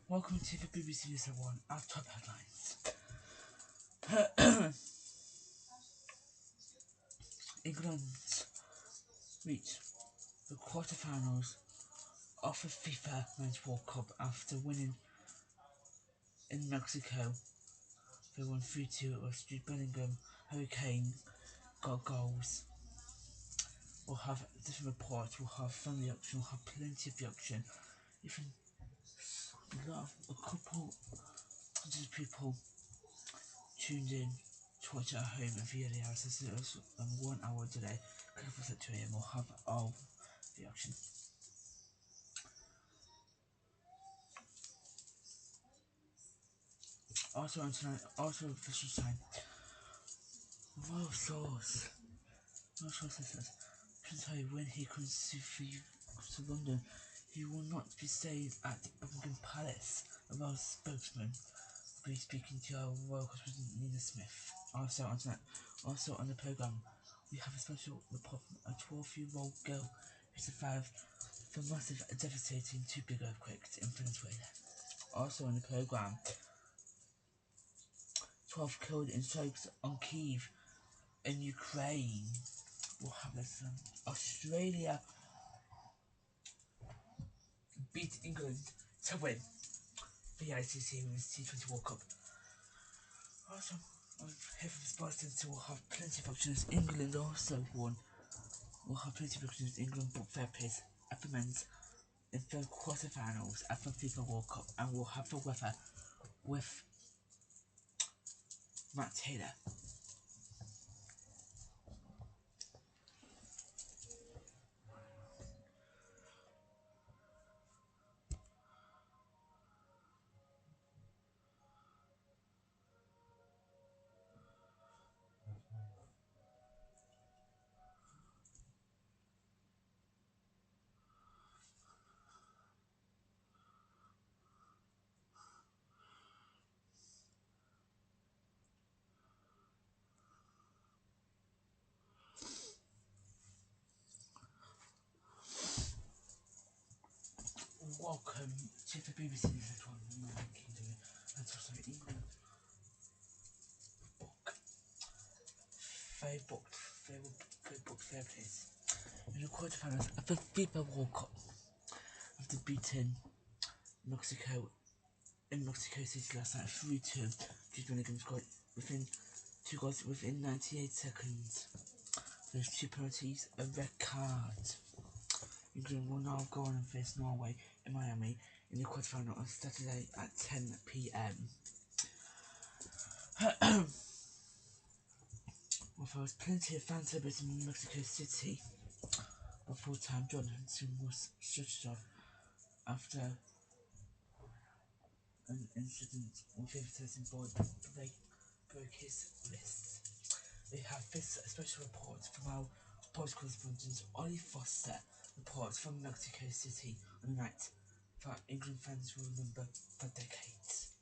Welcome to the BBC News at 1, our top headlines. England reached the quarterfinals of the FIFA Men's World Cup after winning in Mexico. They won 3-2. It was Jude Bellingham, Harry Kane got goals. We'll have different reports, we'll have fun reaction, we'll have plenty of reaction. Even a couple hundred people tuned in to watch at home and via the hours. It was 1 hour delay. Click us at 2 AM. We'll have all the action. Also on tonight, also official time. Royal Source. Says Prince Harry, when he comes to London, he will not be staying at Buckingham Palace. A royal spokesman will be speaking to our royal correspondent Nina Smith. Also on the programme, we have a special report from a 12-year-old girl who survived the massive, devastating two big earthquakes in Venezuela. Also on the programme, 12 killed in strikes on Kyiv in Ukraine. We'll have this Australia beat England to win the ICC Women's T20 World Cup. Also, here from Spartan, so we'll have plenty of options. England also won. We'll have plenty of options. England booked their place at the men's in the quarterfinals at the FIFA World Cup, and we'll have the weather with Matt Taylor. Welcome to the BBC News at 1. And also England booked their place in the quarterfinals of the FIFA World Cup after beating Mexico in Mexico City last night 3-2. Jude Bellingham scored within 2 goals within 98 seconds. There's 2 penalties, a red card. England will now go on and face Norway in Miami in the quarterfinal on Saturday at 10 PM. Well, there was plenty of fan service in Mexico City before time John Henson was stretched off after an incident with a certain board broke his wrist. We have this special report from our sports correspondent Ollie Foster reports from Mexico City on the night that England fans will remember for decades.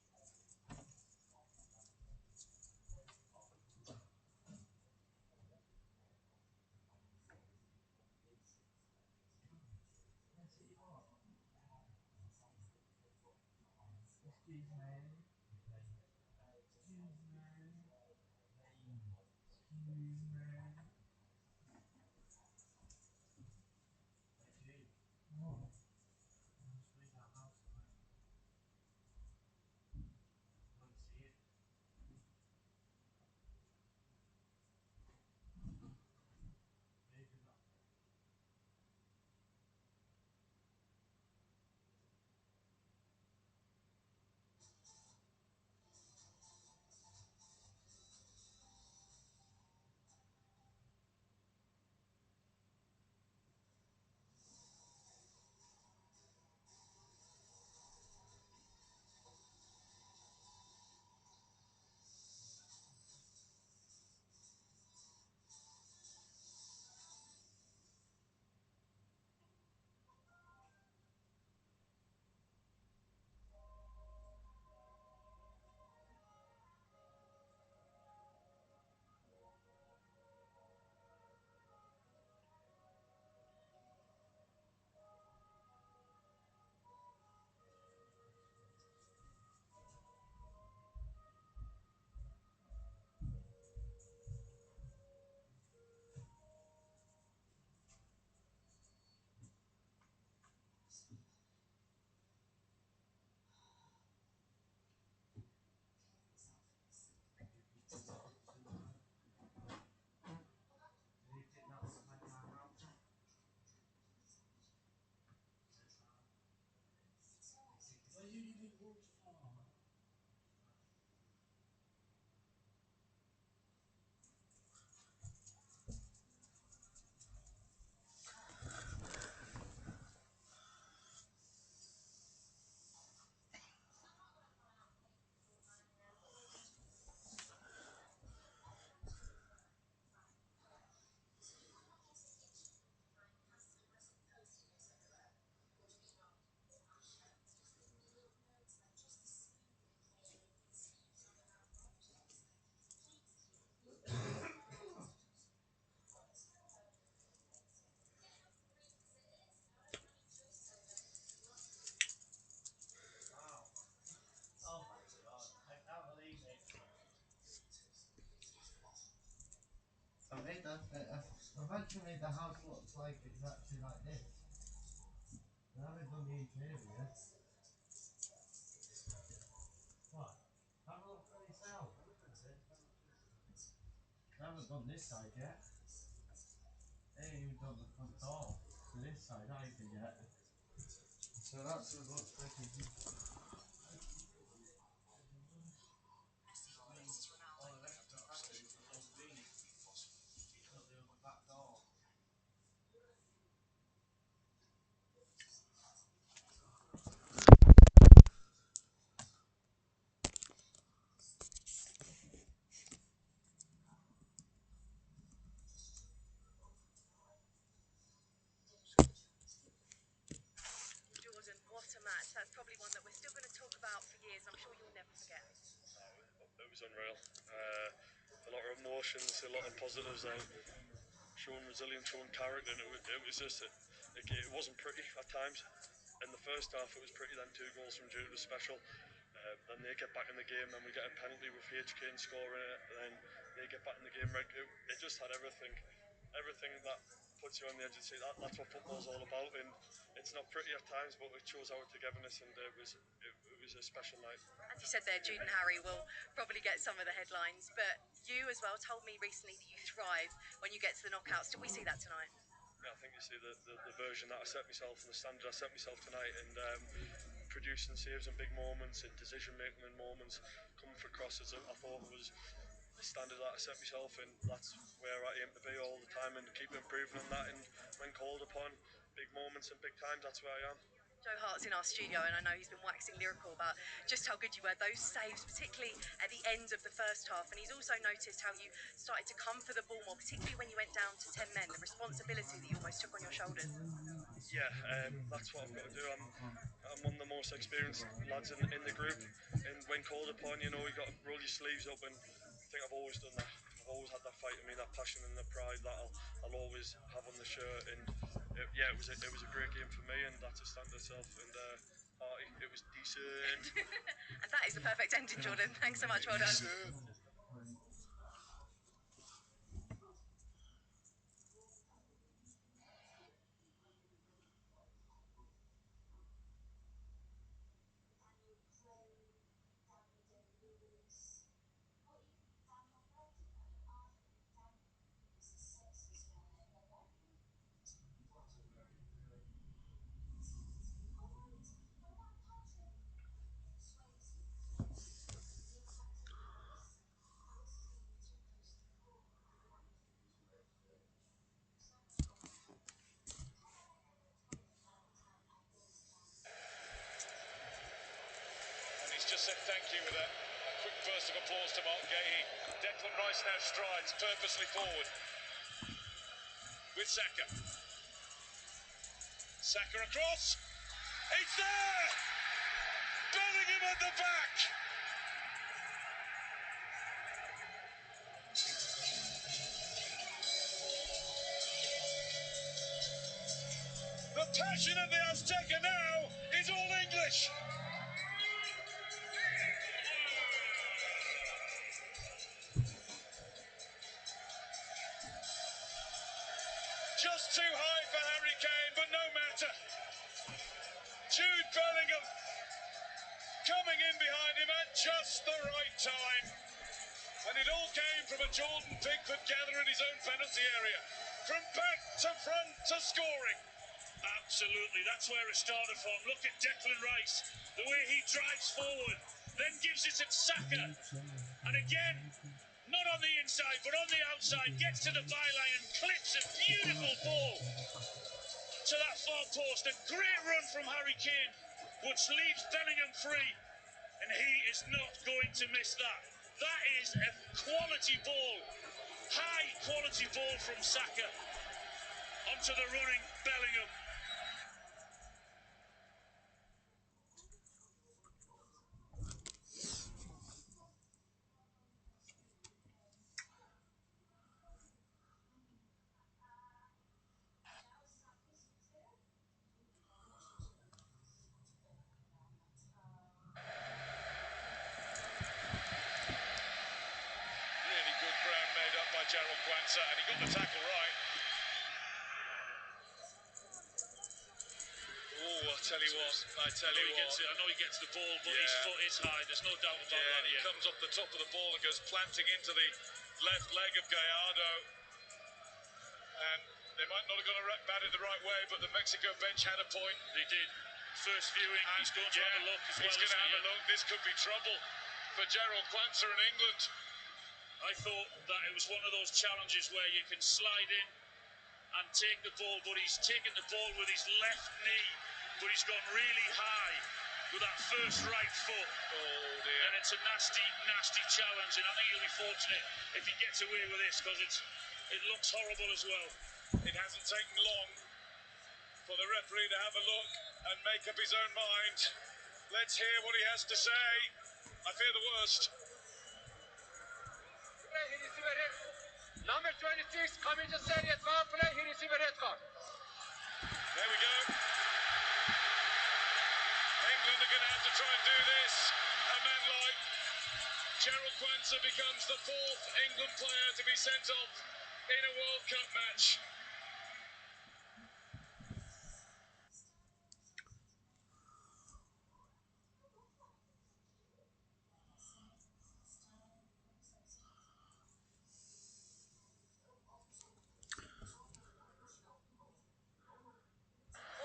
eventually the house looks like it's actually like this. They haven't done the interior. What? Have a look for yourself. They haven't done this side yet. They ain't even done the front door to this side either yet. So that's what it looks like. Jordan, what a match. That's probably one that we're still going to talk about for years. I'm sure you'll never forget. It was unreal. A lot of emotions, a lot of positives, and showing resilience, showing character. And it was just, it wasn't pretty at times. In the first half, it was pretty. Then 2 goals from Jude was special. Then they get back in the game, then we get a penalty with HK scoring it. Then they get back in the game. It just had everything that puts you on the edge of the seat. That's what football's all about. And it's not pretty at times, but it shows our togetherness, and it was a special night. As you said there, Jude and Harry will probably get some of the headlines, but you as well told me recently that you thrive when you get to the knockouts. Did we see that tonight? Yeah, I think you see the version that I set myself and the standard I set myself tonight, and producing saves in big moments and decision making in moments, coming for crosses. I thought it was the standard that I set myself, and that's where I aim to be all the time, and keep improving on that. And when called upon, big moments and big times, that's where I am. Joe Hart's in our studio, and I know he's been waxing lyrical about just how good you were. Those saves, particularly at the end of the first half, and he's also noticed how you started to come for the ball more, particularly when you went down to 10 men, the responsibility that you almost took on your shoulders. Yeah, that's what I've got to do. I'm one of the most experienced lads in the group, and when called upon, you know, you got to roll your sleeves up, and I think I've always done that. I've always had that fight in me, that passion and the pride that I'll always have on the shirt. And it was a great game for me, and that's a standard itself. And it was decent. And that is the perfect ending, Jordan. Thanks so much. Well done. And he's just said thank you with a quick burst of applause to Mark Gahey. Declan Rice now strides purposely forward with Saka. Saka across. It's there! Bellingham at the back! The passion of the Azteca now is all English. Just too high for Harry Kane, but no matter. Jude Bellingham coming in behind him at just the right time. And it all came from a Jordan Pickford gather in his own penalty area. From back to front to scoring. Absolutely, that's where it started from. Look at Declan Rice, the way he drives forward, then gives it to Saka. And again, not on the inside, but on the outside, gets to the byline and clips a beautiful ball to that far post. A great run from Harry Kane, which leaves Bellingham free. And he is not going to miss that. That is a quality ball. High quality ball from Saka onto the running Bellingham. Really good ground made up by Jared Gerald Quansah, and he got the tackle right. Oh, I tell you what. I know he gets the ball, but his foot is high. There's no doubt about that. And he comes off the top of the ball and goes planting into the left leg of Gallardo. And they might not have gone about it the right way, but the Mexico bench had a point. They did. First viewing, and he's going to have a look as well. He's going to have a look. This could be trouble for Gerald Quansah in England. I thought that it was one of those challenges where you can slide in and take the ball, but he's taken the ball with his left knee, but he's gone really high with that first right foot. Oh dear. And it's a nasty, nasty challenge, and I think he'll be fortunate if he gets away with this, because it looks horrible as well. It hasn't taken long for the referee to have a look and make up his own mind. Let's hear what he has to say. I fear the worst. Number 26 coming to serious foul play. He received a red card. There we go. England are going to have to try and do this. A man like Gerald Quansah becomes the 4th England player to be sent off in a World Cup match.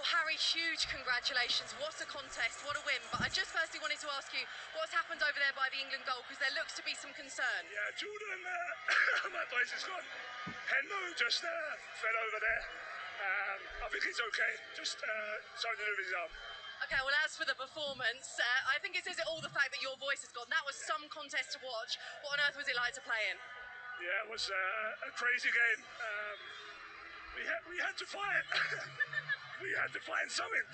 Harry, huge congratulations. What a contest, what a win. But I just firstly wanted to ask you what's happened over there by the England goal, because there looks to be some concern. Yeah, Jordan, my voice is gone. Henlo just fell over there. I think he's okay. Just something with his arm. Okay, well, as for the performance, I think it says it all, the fact that your voice has gone. That was some contest to watch. What on earth was it like to play in? Yeah, it was a crazy game. We had to fight. We had to find something.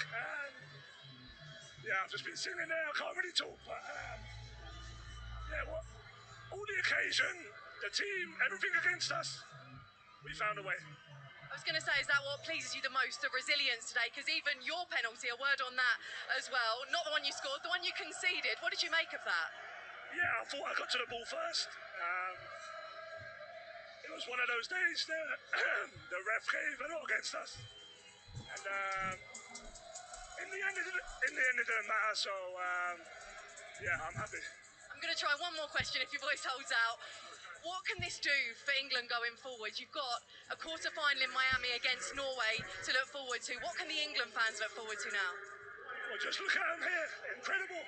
Yeah, I've just been sitting there. I can't really talk, but yeah, all the occasion, the team, everything against us, we found a way. I was going to say, is that what pleases you the most, the resilience today? Because even your penalty, a word on that as well, not the one you scored, the one you conceded. What did you make of that? Yeah, I thought I got to the ball first. It was one of those days that the ref gave a lot against us. And in the end, it didn't matter, so yeah, I'm happy. I'm going to try one more question if your voice holds out. What can this do for England going forward? You've got a quarter-final in Miami against Norway to look forward to. What can the England fans look forward to now? Well, just look at them here. Incredible.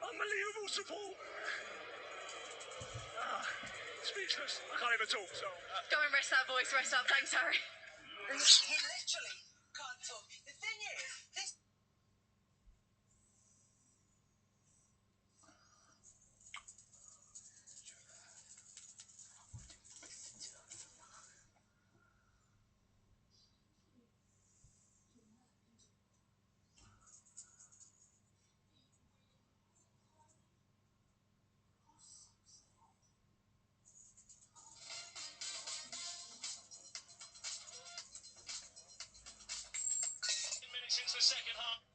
Unbelievable support. Speechless. I can't even talk, so... Go and rest that voice. Rest up. Thanks, Harry. He literally can't talk. The thing is, this... Since the second half.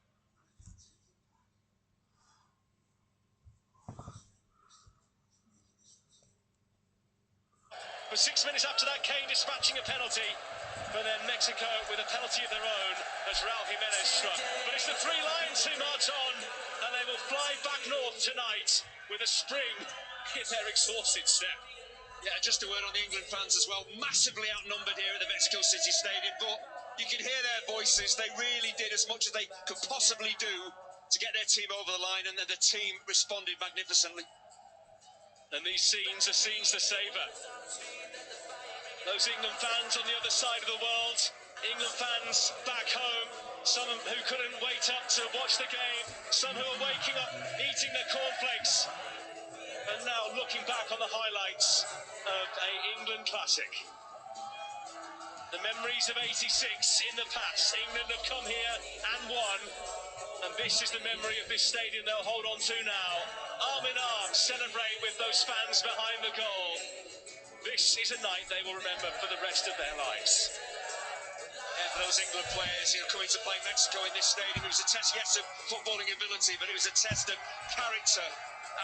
For 6 minutes after that, Kane dispatching a penalty, but then Mexico with a penalty of their own as Raul Jimenez struck. But it's the Three Lions who march on, and they will fly back north tonight with a spring in their exhausted step. Yeah, just a word on the England fans as well. Massively outnumbered here at the Mexico City Stadium, but you can hear their voices. They really did as much as they could possibly do to get their team over the line, and the team responded magnificently. And these scenes are scenes to savour. Those England fans on the other side of the world, England fans back home, some who couldn't wait up to watch the game, some who are waking up, eating their cornflakes, and now looking back on the highlights of an England classic. The memories of '86 in the past. England have come here and won, and this is the memory of this stadium they'll hold on to now. Arm in arm, celebrate with those fans behind the goal. This is a night they will remember for the rest of their lives. Yeah, for those England players, coming to play Mexico in this stadium, it was a test, yes, of footballing ability, but it was a test of character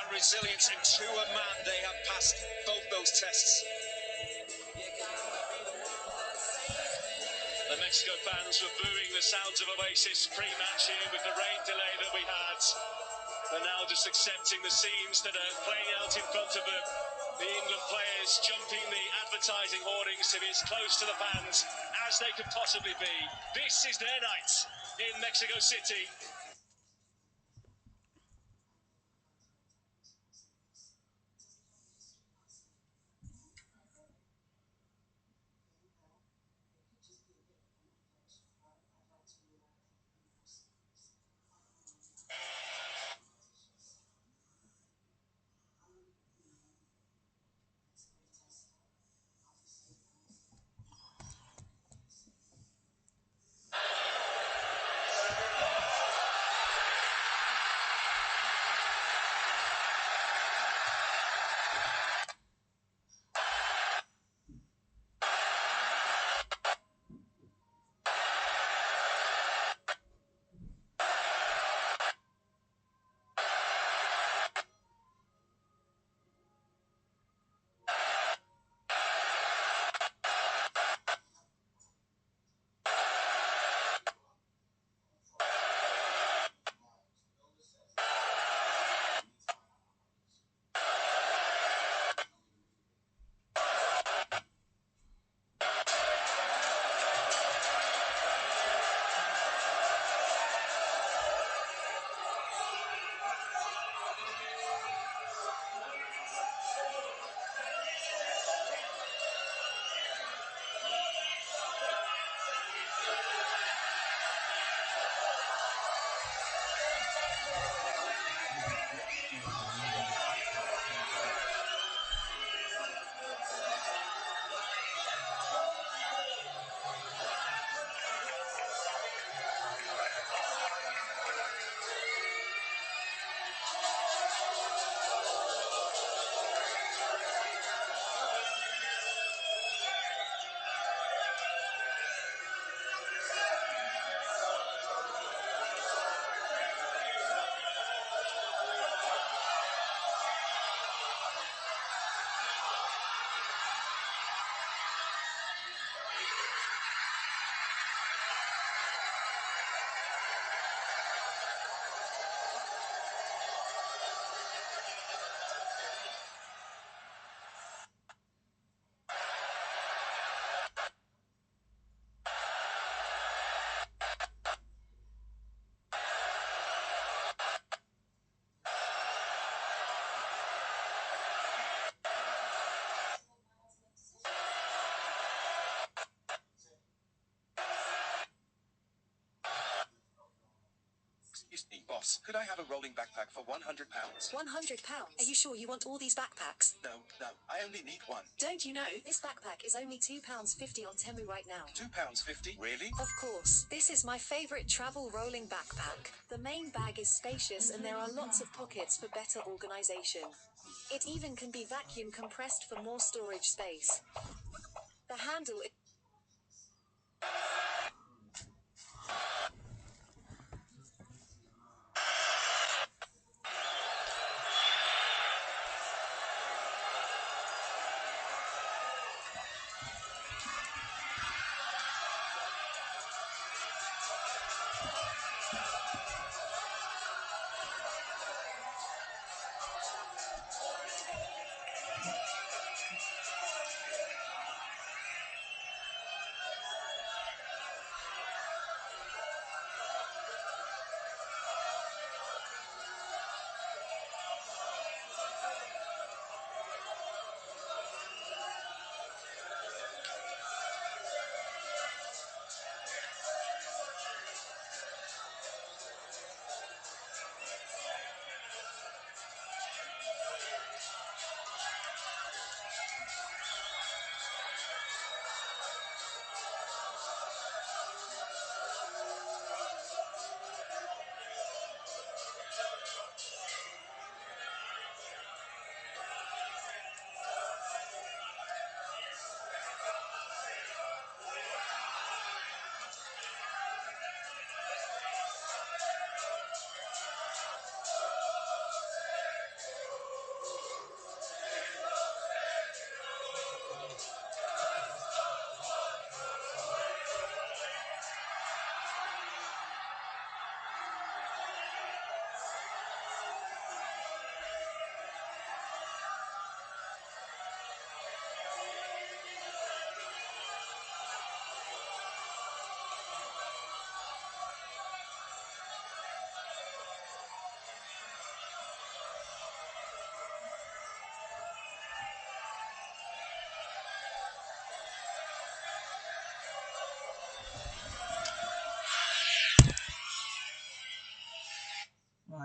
and resilience, and to a man they have passed both those tests. Mexico fans were booing the sounds of Oasis pre-match here with the rain delay that we had. They're now just accepting the scenes that are playing out in front of them. The England players jumping the advertising hoardings to be as close to the fans as they could possibly be. This is their night in Mexico City. Excuse me, boss. Could I have a rolling backpack for £100? £100? Are you sure you want all these backpacks? No, I only need one. Don't you know, this backpack is only £2.50 on Temu right now. £2.50? Really? Of course. This is my favorite travel rolling backpack. The main bag is spacious and there are lots of pockets for better organization. It even can be vacuum compressed for more storage space. The handle is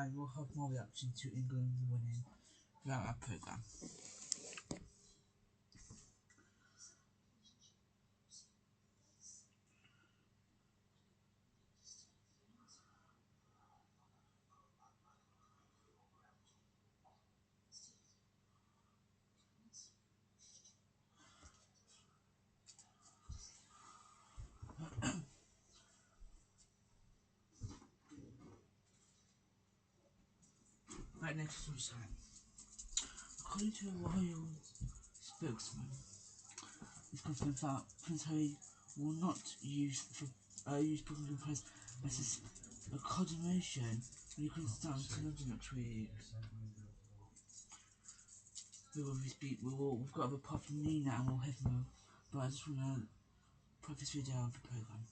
and we'll have more reaction to England winning throughout our programme. Right, next was according to a royal spokesman, it's confirmed that Prince Harry will not use Buckingham Palace as a accommodation when he comes down to London next week. We've got a part from Nina and we'll have more, but I just want to put this video on the programme.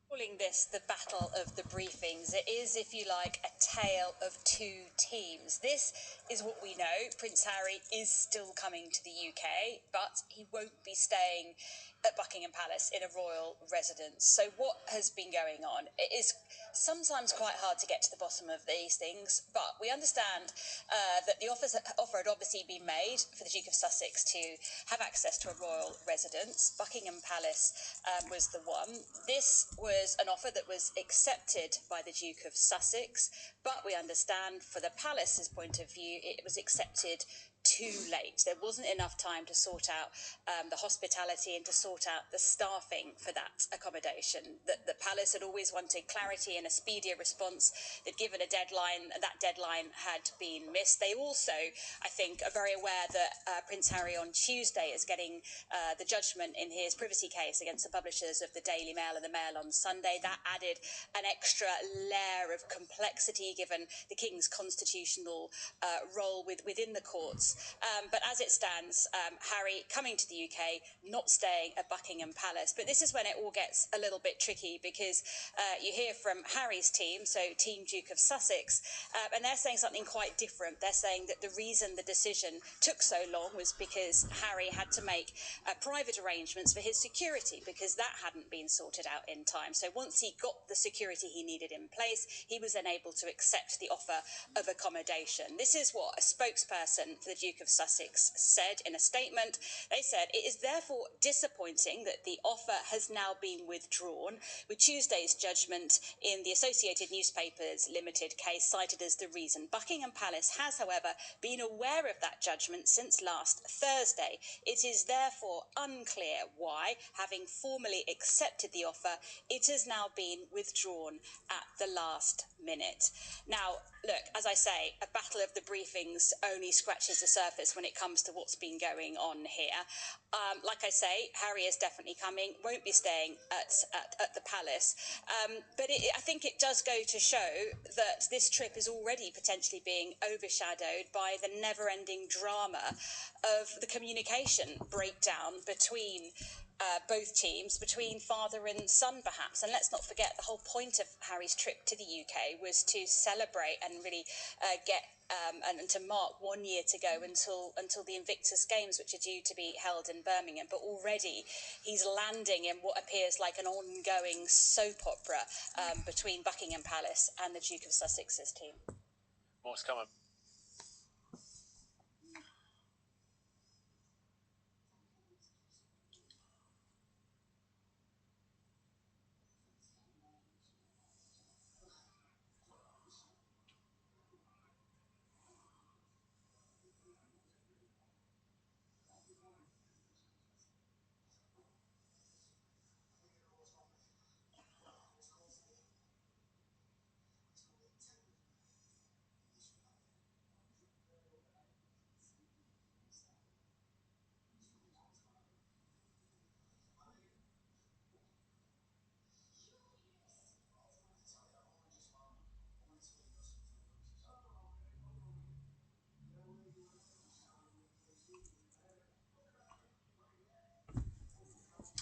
Calling this the battle of the briefings. It is, if you like, a tale of two teams. This is what we know. Prince Harry is still coming to the UK, but he won't be staying at Buckingham Palace in a royal residence. So what has been going on? It is sometimes quite hard to get to the bottom of these things, but we understand that the offer had obviously been made for the Duke of Sussex to have access to a royal residence. Buckingham Palace was the one. This was an offer that was accepted by the Duke of Sussex, but we understand for the palace's point of view, it was accepted too late. There wasn't enough time to sort out the hospitality and to sort out the staffing for that accommodation. The palace had always wanted clarity and a speedier response. They'd given a deadline, and that deadline had been missed. They also, I think, are very aware that Prince Harry on Tuesday is getting the judgment in his privacy case against the publishers of the Daily Mail and the Mail on Sunday. That added an extra layer of complexity given the King's constitutional role within the courts. But as it stands, Harry coming to the UK, not staying at Buckingham Palace. But this is when it all gets a little bit tricky, because you hear from Harry's team, so Team Duke of Sussex, and they're saying something quite different. They're saying that the reason the decision took so long was because Harry had to make private arrangements for his security, because that hadn't been sorted out in time. So once he got the security he needed in place, he was then able to accept the offer of accommodation. This is what a spokesperson for the Duke of Sussex said in a statement. They said, "It is therefore disappointing that the offer has now been withdrawn, with Tuesday's judgment in the Associated Newspapers Limited case cited as the reason. Buckingham Palace has, however, been aware of that judgment since last Thursday. It is therefore unclear why, having formally accepted the offer, it has now been withdrawn at the last minute." Now, look, as I say, a battle of the briefings only scratches the surface when it comes to what's been going on here. Like I say, Harry is definitely coming, won't be staying at the palace. But I think it does go to show that this trip is already potentially being overshadowed by the never-ending drama of the communication breakdown between both teams, between father and son perhaps. And let's not forget, the whole point of Harry's trip to the UK was to celebrate and really get and to mark 1 year to go until the Invictus Games, which are due to be held in Birmingham. But already he's landing in what appears like an ongoing soap opera between Buckingham Palace and the Duke of Sussex's team. More's coming.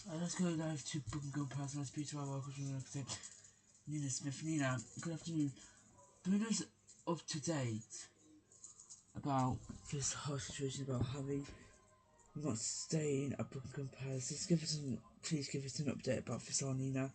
Let's go live to Buckingham Palace. Let's speak to our local journalist, Nina Smith. Nina, good afternoon. Bring us up to date about this whole situation about Harry not staying at Buckingham Palace. Please give us an update about this, Nina.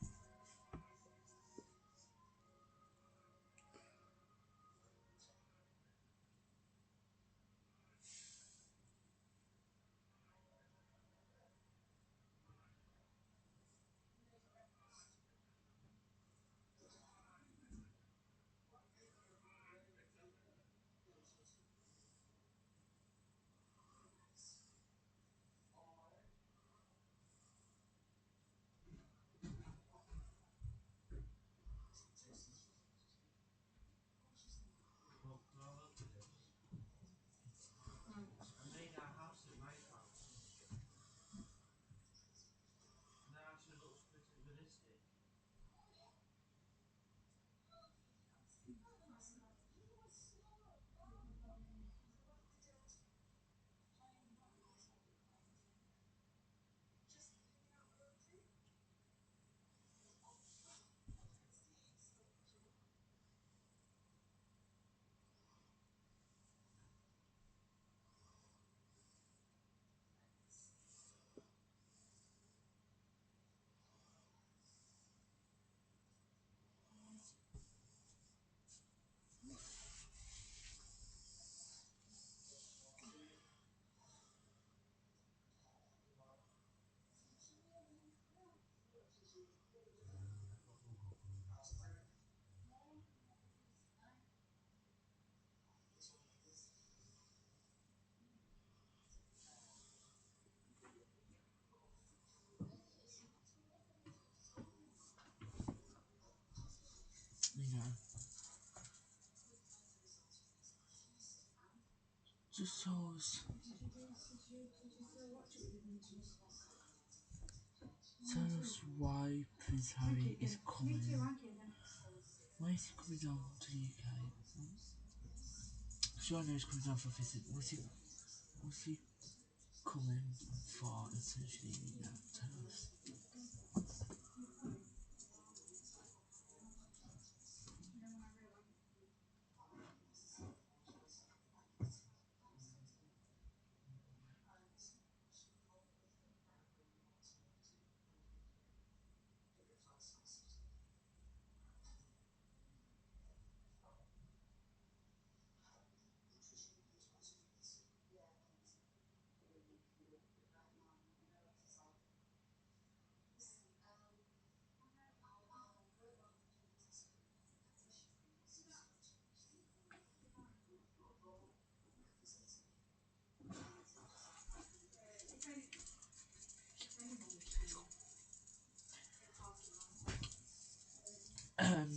Nina, just tell us why Prince Harry is coming. Why is he coming down to the UK? Sure, I know he's coming down for a visit. What's he coming for, essentially? Nina, tell us.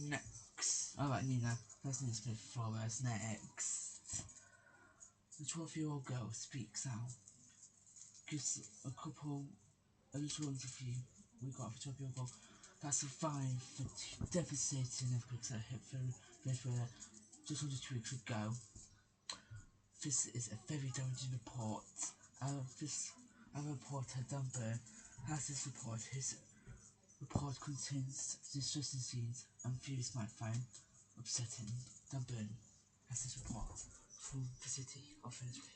Next. Alright, Nina. That's Nina Smith Flores. Next. The 12-year-old girl speaks out. Gives a little interview we got for 12-year-old girl that survived the devastating earthquakes that hit Venezuela just under 2 weeks ago. This is a very damaging report. Our reporter Dan Byrne has this report. His report contains distressing scenes and viewers might find upsetting. Dan Byrne has this report from the city of Venezuela.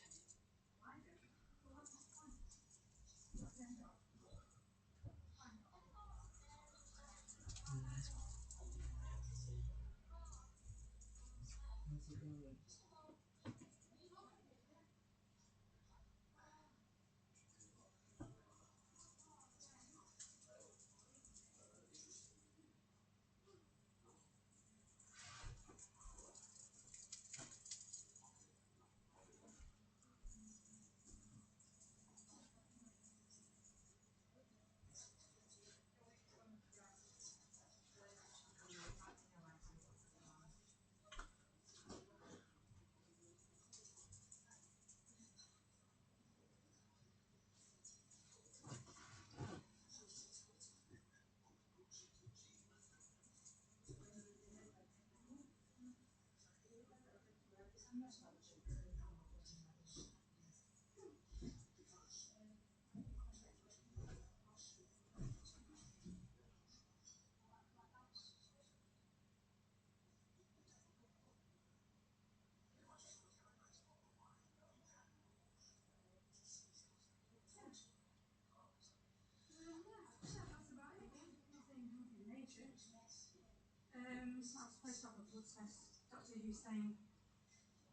to have a blood test. Dr. Hussein,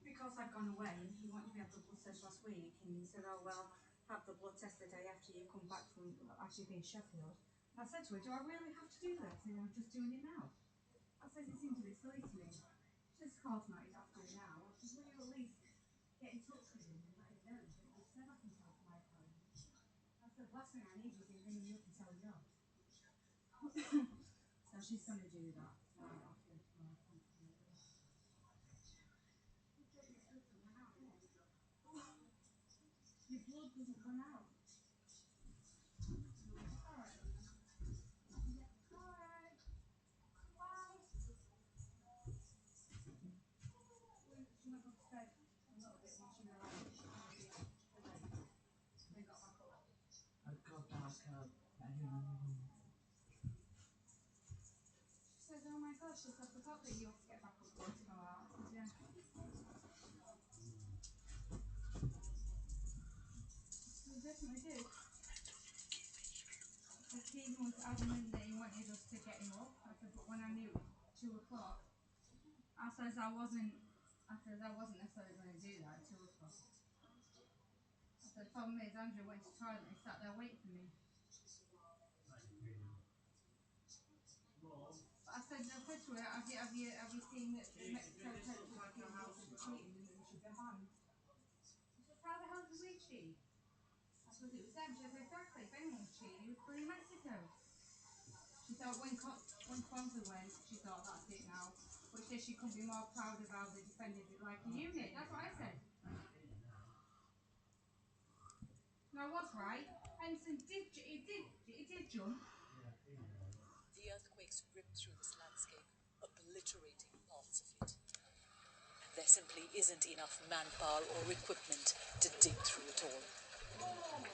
because I'd gone away, he wanted me to have the blood test last week, and he said, oh, well, have the blood test the day after you come back from actually being Sheffield. And I said to her, do I really have to do this? And I'm just doing it now. I said, it seems a bit silly to me. She says, of course not, you'd have to do it now. I said, will you at least get in touch with him and let him know that you said I can tell for my phone? I said, last thing I need is him ringing you up and telling you off. So she's going to do that. So I'll do it tomorrow. Your blood doesn't run out. Alright. Yeah. Alright. Bye. She went upstairs a little bit when she realised she was late. Then got back up. I got back up. She says, oh my gosh, she said, I forgot that you have to get back up to go out. I said, yeah. We definitely do. So Stephen was adamant that he wanted us to get him up. I said, but when I knew it was 2 o'clock, I wasn't necessarily going to do that at 2 o'clock. I said, problem is, Andrew went to the toilet and he sat there waiting for me. But I said to her, have you seen that the Mexico coach was cheating and we should be banned? She said, how the hell did we cheat? I said, it was them. She said, exactly, if anyone was cheating, it was bloody Mexico. She thought when Kwanzaa went, she thought that's it now. But she said she couldn't be more proud of how they defended it like a unit. That's what I said. And I was right. Ensign did jump. The earthquakes ripped through this landscape, obliterating parts of it. And there simply isn't enough manpower or equipment to dig through it all.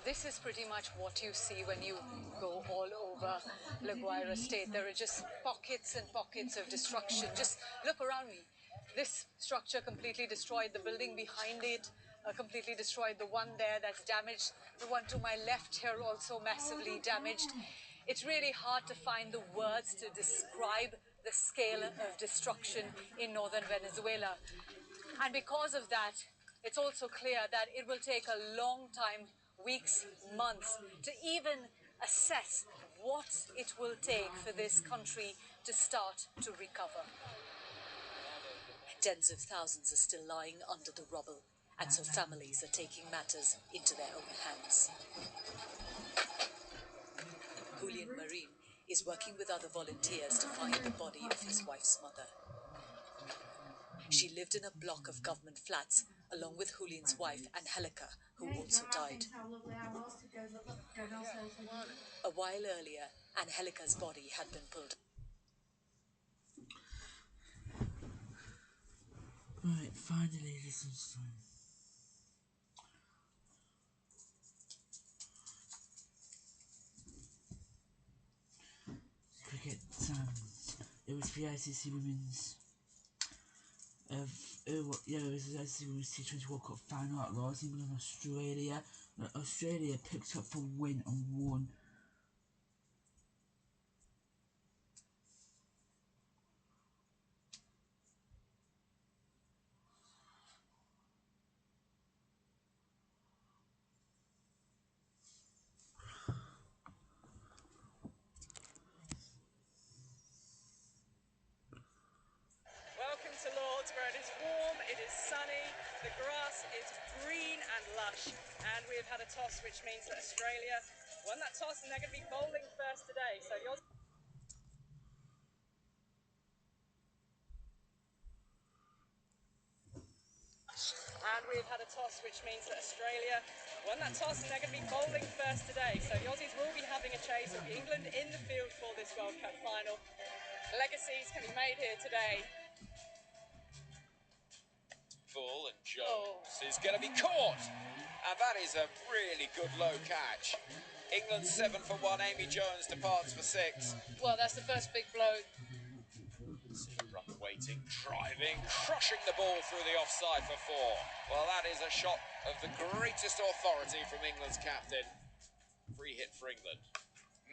This is pretty much what you see when you go all over La Guaira State. There are just pockets and pockets of destruction. Just look around me. This structure completely destroyed. The building behind it completely destroyed. The one there that's damaged. The one to my left here also massively damaged. It's really hard to find the words to describe the scale of destruction in northern Venezuela. And because of that, it's also clear that it will take a long time, weeks, months, to even assess what it will take for this country to start to recover. Tens of thousands are still lying under the rubble, and so families are taking matters into their own hands. Julian Marin is working with other volunteers to find the body of his wife's mother. She lived in a block of government flats along with Julian's wife, Angelica, who also died. A while earlier, Angelica's body had been pulled. Right, finally this is fine. Cricket, it was the ICC Women's it was the ICC Women's T20 World Cup final at Lords, England and Australia. Australia picked up the win and won. Welcome to Lords, where it is warm, it is sunny, the grass is green and lush, and we have had a toss, which means that Australia won that toss and they're going to be bowling first today. So the Aussies... And we have had a toss, which means that Australia won that toss and they're going to be bowling first today. So the Aussies will be having a chase of England in the field for this World Cup final. Legacies can be made here today. Full, and Jones is going to be caught, and that is a really good low catch. England 7 for 1. Amy Jones departs for 6. Well, that's the first big blow. Ruck waiting, driving, crushing the ball through the offside for 4. Well, that is a shot of the greatest authority from England's captain. Free hit for England.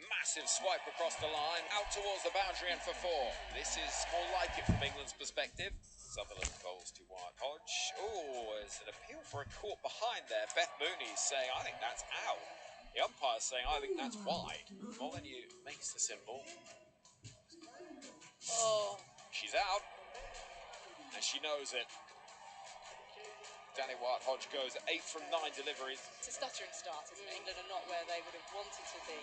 Massive swipe across the line, out towards the boundary and for 4. This is more like it from England's perspective. Sutherland bowls to Wyatt Hodge. Oh, there's an appeal for a caught behind there. Beth Mooney's saying, I think that's out. The umpire's saying, I think that's wide. Molyneux makes the symbol. Oh. She's out. And she knows it. Danny Wyatt Hodge goes 8 from 9 deliveries. It's a stuttering start, isn't it? England are not where they would have wanted to be.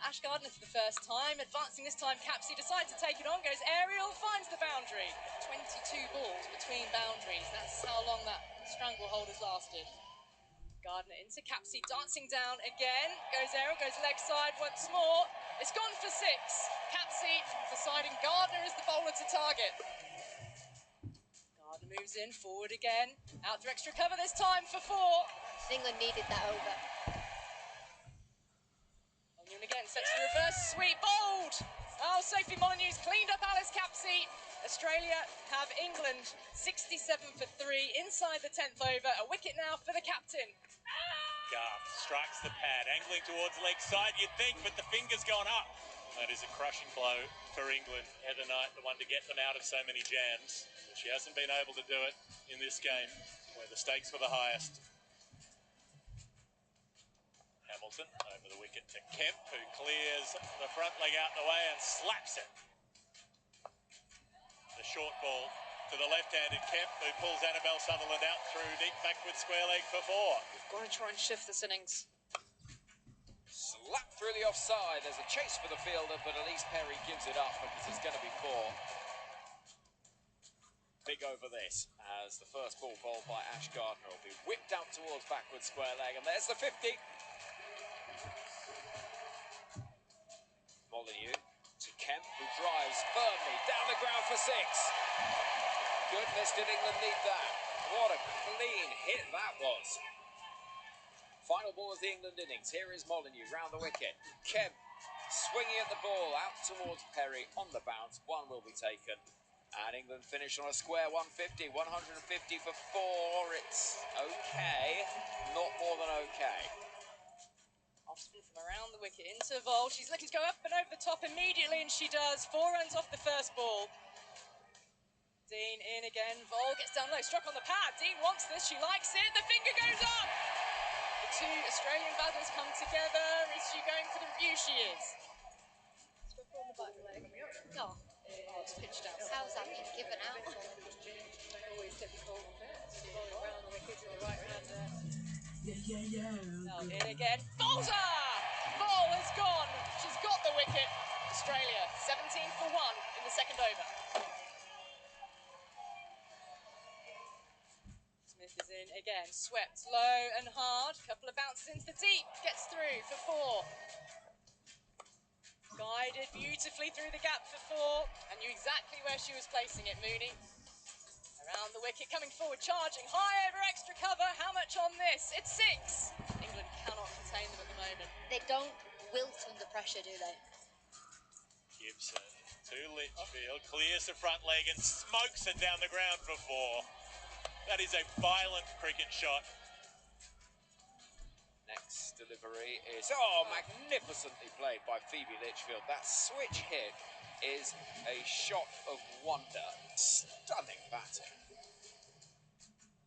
Ash Gardner for the first time, advancing this time. Capsey decides to take it on, goes aerial, finds the boundary. 22 balls between boundaries. That's how long that stranglehold has lasted. Gardner into Capsey, dancing down again. Goes aerial, goes leg side once more. It's gone for 6. Capsey deciding Gardner is the bowler to target. Gardner moves in, forward again. Out to extra cover this time for 4. England needed that over. Molyneux again sets the reverse sweep, bowled! Oh, Sophie Molyneux's cleaned up Alice Capsey. Australia have England 67 for 3 inside the 10th over. A wicket now for the captain. Garth strikes the pad, angling towards leg side, you'd think, but the finger's gone up. That is a crushing blow for England. Heather Knight, the one to get them out of so many jams. But she hasn't been able to do it in this game, where the stakes were the highest. Hamilton over the wicket to Kemp, who clears the front leg out the way and slaps it. The short ball to the left-handed Kemp, who pulls Annabelle Sutherland out through deep backward square leg for 4. We've got to try and shift this innings. Slap through the offside. There's a chase for the fielder, but Elise Perry gives it up because it's going to be 4. Big over this, as the first ball bowled by Ash Gardner will be whipped out towards backward square leg, and there's the 50. Molyneux to Kemp, who drives firmly down the ground for 6. Goodness, did England need that? What a clean hit that was. Final ball of the England innings. Here is Molyneux round the wicket. Kemp swinging at the ball out towards Perry on the bounce. 1 will be taken. And England finish on a square 150. 150 for 4. It's okay. Not more than okay. Austin from around the wicket into Vol. She's looking to go up and over the top immediately, and she does. 4 runs off the first ball. Dean in again. Vol gets down low, struck on the pad. Dean wants this. She likes it. The finger goes up. The 2 Australian batters come together. Is she going for the review? She is. Struck on the back leg. Oh. Oh, it's pitched out. How's that been given out? Always difficult. Rolling around the wicket to the right hander. Yeah. Now in again. Bowser! Ball is gone. She's got the wicket. Australia 17 for 1 in the second over. Smith is in again. Swept low and hard. Couple of bounces into the deep. Gets through for 4. Guided beautifully through the gap for 4. And knew exactly where she was placing it, Mooney. Around the wicket, coming forward, charging high over extra cover. How much on this? It's 6. England cannot contain them at the moment. They don't wilt under pressure, do they? Gibson to Litchfield, clears the front leg and smokes it down the ground for 4. That is a violent cricket shot. Next delivery is, magnificently played by Phoebe Litchfield. That switch hit is a shot of wonder. Stunning batting.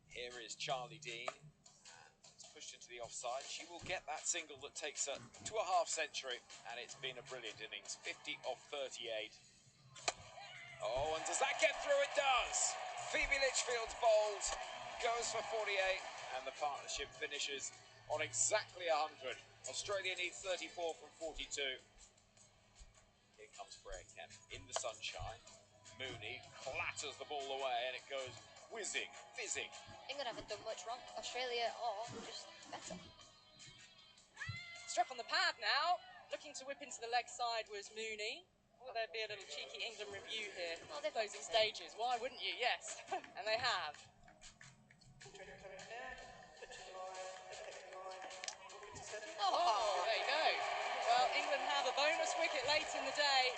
Here is Charlie Dean. And it's pushed into the offside. She will get that single that takes her to a half century. And it's been a brilliant innings. 50 of 38. Oh, and does that get through? It does. Phoebe Litchfield's bowled, goes for 48. And the partnership finishes on exactly 100. Australia needs 34 from 42. Here comes Freya Kemp in the sunshine. Mooney clatters the ball away and it goes whizzing, fizzing. England haven't done much wrong. Australia are just better. Struck on the pad now. Looking to whip into the leg side was Mooney. Will there be a little cheeky England review here? Oh, they're closing stages. Why wouldn't you? Yes. And they have. Oh, there you go. Well, England have a bonus wicket late in the day.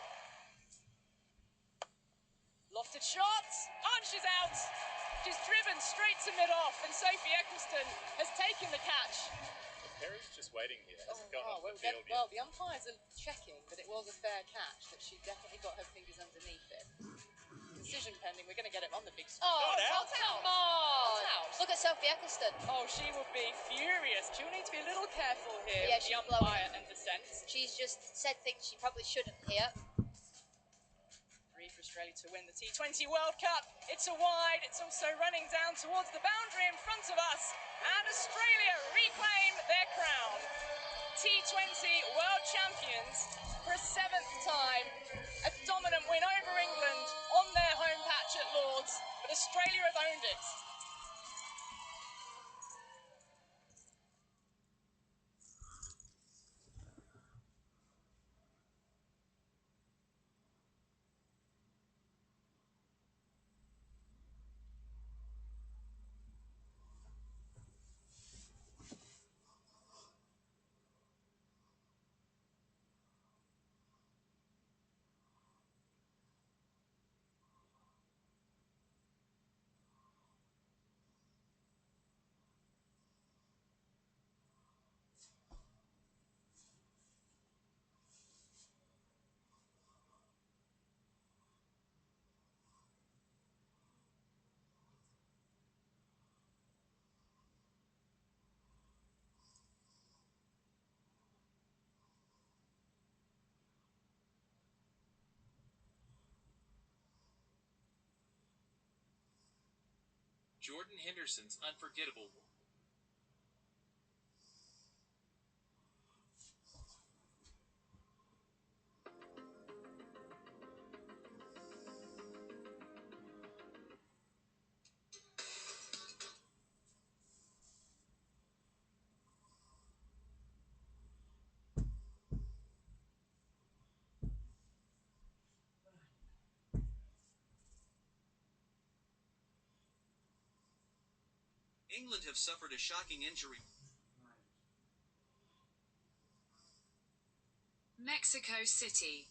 Lofted shot, and she's out. She's driven straight to mid-off, and Sophie Eccleston has taken the catch. Perry's just waiting here. Hasn't gone off well, the field yet. well, the umpires are checking that it was a fair catch, that she definitely got her fingers underneath it. Decision pending. We're going to get it on the big screen. Oh, Come on! Look at Sophie Eccleston. Oh, she will be furious. She'll need to be a little careful here Yeah, with the she's umpire blowing. and the sense. She's just said things she probably shouldn't hear. 3 for Australia to win the T20 World Cup. It's a wide. It's also running down towards the boundary in front of us. And Australia reclaim their crown. T20 World Champions for a 7th time. A dominant win over England on their home patch at Lord's. But Australia have owned it. Jordan Henderson's unforgettable. England have suffered a shocking injury. Mexico City.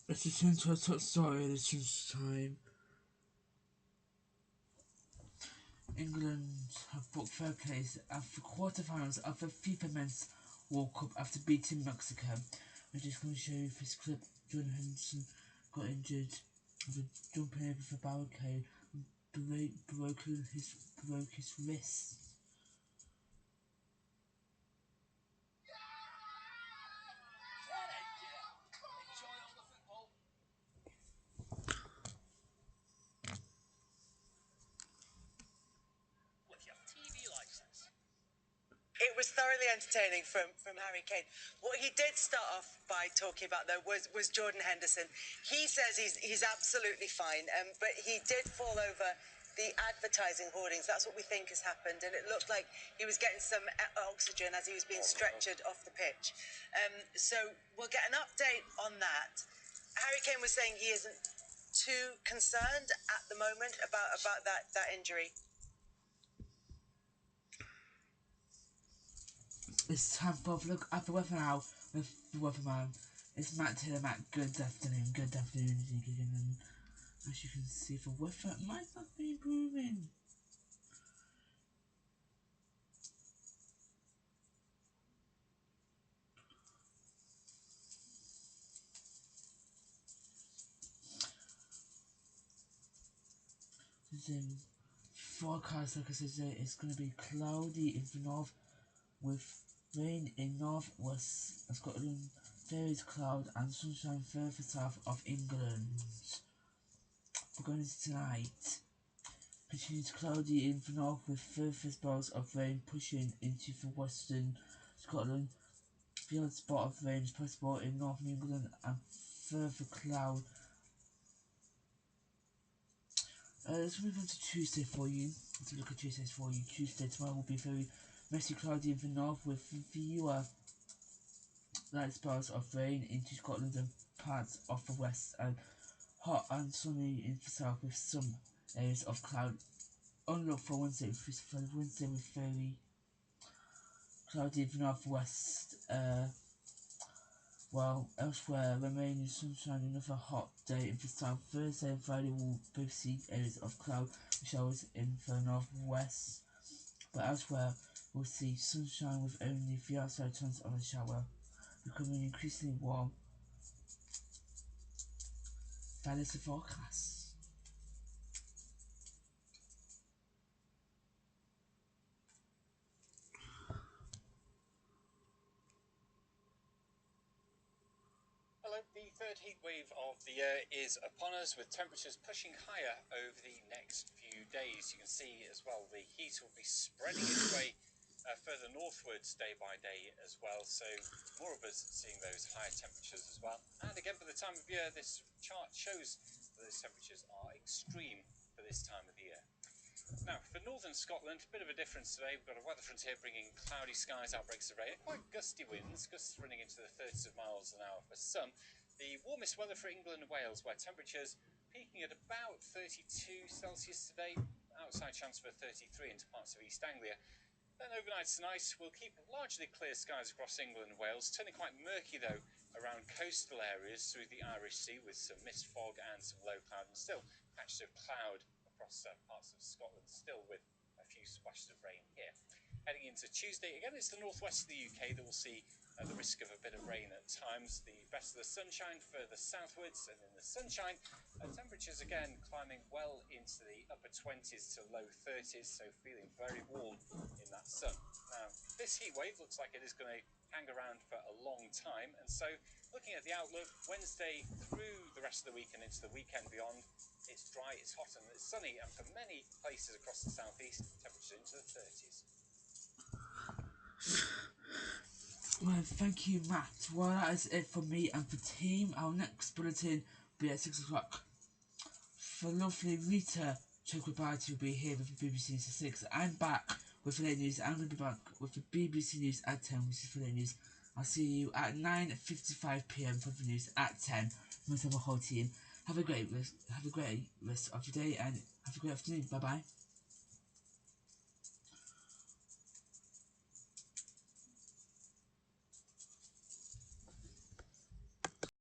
Let's return to our top story this time. England have booked third place at the quarterfinals of the FIFA Men's World Cup after beating Mexico. I'm just going to show you this clip. Jordan Henderson got injured after jumping over the barricade and broke his wrist. It was thoroughly entertaining from Harry Kane. What he did start off by talking about, though, was Jordan Henderson. He says he's absolutely fine, but he did fall over the advertising hoardings. That's what we think has happened, and it looked like he was getting some oxygen as he was being stretchered off the pitch. So we'll get an update on that. Harry Kane was saying he isn't too concerned at the moment about that injury. It's time for a look at the weather now with the weatherman. It's Matt Taylor. Matt, good afternoon. Good afternoon. As you can see, the weather might not be improving. The forecast, like I said today, is going to be cloudy in the north with rain in northwest Scotland, various cloud and sunshine further south of England. We're going into tonight. Continues cloudy in the north with further spells of rain pushing into the western Scotland. The odd spot of rain is possible in northern England and further cloud. Let's move on to Tuesday for you. Let's look at Tuesdays for you. Tuesday tomorrow will be very messy cloudy in the north with fewer light spells of rain into Scotland and parts of the west, and hot and sunny in the south with some areas of cloud. Unlook for Wednesday with very cloudy in the northwest while elsewhere remaining sunshine. Another hot day in the south. Thursday and Friday will both see areas of cloud showers in the northwest, but elsewhere we'll see sunshine with only the outside chance of a shower. Becoming increasingly warm. That is the forecast. Hello, the third heat wave of the year is upon us, with temperatures pushing higher over the next few days. You can see as well the heat will be spreading its way further northwards day by day as well, so more of us seeing those higher temperatures as well. And again, for the time of year, this chart shows that those temperatures are extreme for this time of the year. Now, for northern Scotland, a bit of a difference today. We've got a weather front here bringing cloudy skies, outbreaks of rain, quite gusty winds, gusts running into the 30s of miles an hour for some. The warmest weather for England and Wales, where temperatures peaking at about 32 Celsius today, outside chance for 33 into parts of East Anglia. Then overnight tonight, we'll keep largely clear skies across England and Wales, turning quite murky though around coastal areas through the Irish Sea with some mist, fog and some low cloud, and still patches of cloud across parts of Scotland, still with a few splashes of rain here. Heading into Tuesday, again it's the northwest of the UK that will see the risk of a bit of rain at times. The best of the sunshine further southwards, and in the sunshine, temperatures again climbing well into the upper 20s to low 30s, so feeling very warm in that sun. Now, this heat wave looks like it is going to hang around for a long time, and so looking at the outlook, Wednesday through the rest of the week and into the weekend beyond, it's dry, it's hot and it's sunny, and for many places across the southeast, temperatures into the 30s. Well, thank you, Matt. Well, that is it for me and for team. Our next bulletin will be at 6 o'clock. For lovely Rita Chakrabarti will be here with the BBC News at 6. I'm back with the late news. I'm going to be back with the BBC News at 10, which is for late news. I'll see you at 9:55 PM for the news at 10. Myself, the whole team. Have a great rest of your day and have a great afternoon. Bye bye.